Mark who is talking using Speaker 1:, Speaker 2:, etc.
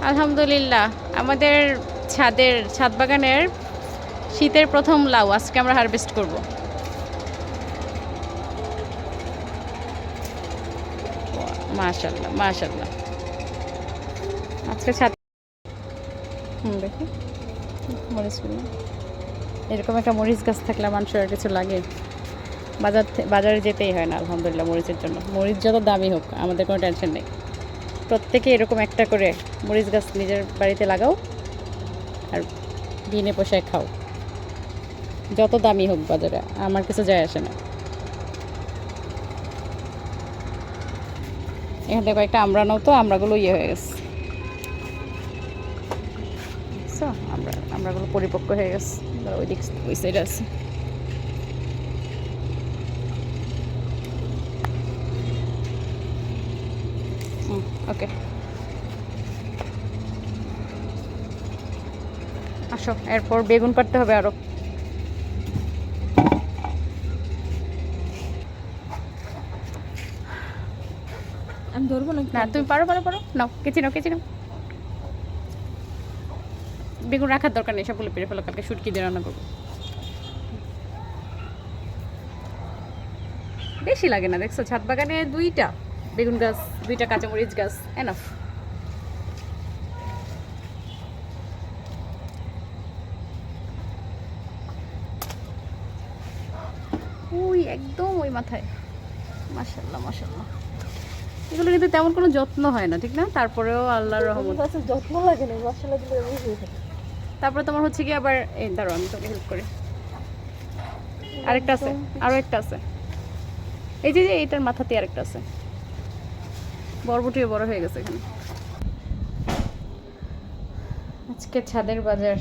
Speaker 1: আলহামদুলিল্লাহ, আমাদের ছাদ বাগানের শীতের প্রথম লাউ আজকে আমরা হারভেস্ট করব। মাশাআল্লাহ মাশাআল্লাহ। আজকে ছাদ দেখি মরিচগুলো, এরকম একটা মরিচ গাছ থাকলে মানুষের আর কিছু লাগে, বাজারে যেতেই হয় না আলহামদুলিল্লাহ মরিচের জন্য। মরিচ যত দামি হোক আমাদের কোনো টেনশন নেই। প্রত্যেকে এরকম একটা করে মরিচ গাছ নিজের বাড়িতে লাগাও আর কিনে পোষায় খাও, যত দামি হোক বাজারে, আমার কিছু যায় আসে না। এখান থেকে কয়েকটা আমরা নাও, তো আমরাগুলো হয়ে গেছে, আমরাগুলো পরিপক্ক হয়ে গেছে। ওই দিক ওই সাইডে আছে। ওকে, আসো। এরপর বেগুন কাটতে হবে আরো।
Speaker 2: আমি ধরবো না?
Speaker 1: না, তুমি পারো পারো পারো, নাও কেচি নাও, কেচি নাও। বেগুন রাখার দরকার নেই, সবগুলো পেরে ফেলো, কালকে শুটকি দিয়ে রান্না করবো। বেশি লাগে না, দেখছো ছাদ বাগানে 2টা বেগুন গাছ, 2টা কাঁচামরিচ গাছ, এনাফ। ওই একদম ওই মাথায়। মাশাআল্লাহ মাশাআল্লাহ। এগুলো কিন্তু তেমন কোনো যত্ন হয় না, ঠিক না? তারপরেও আল্লাহর রহমত।
Speaker 2: যত্ন লাগে না, মশলা দিলে এমনি হয়ে থাকে।
Speaker 1: তারপরে তোমার হচ্ছে কি আবার এই দাঁড়াও, আমি তোকে হেল্প করি। আরেকটা আছে, আরও একটা আছে, এই যে এইটার মাথাতে আরেকটা আছে। বরবটিও বড় হয়ে গেছে এখানে। আজকে ছাদের বাজার।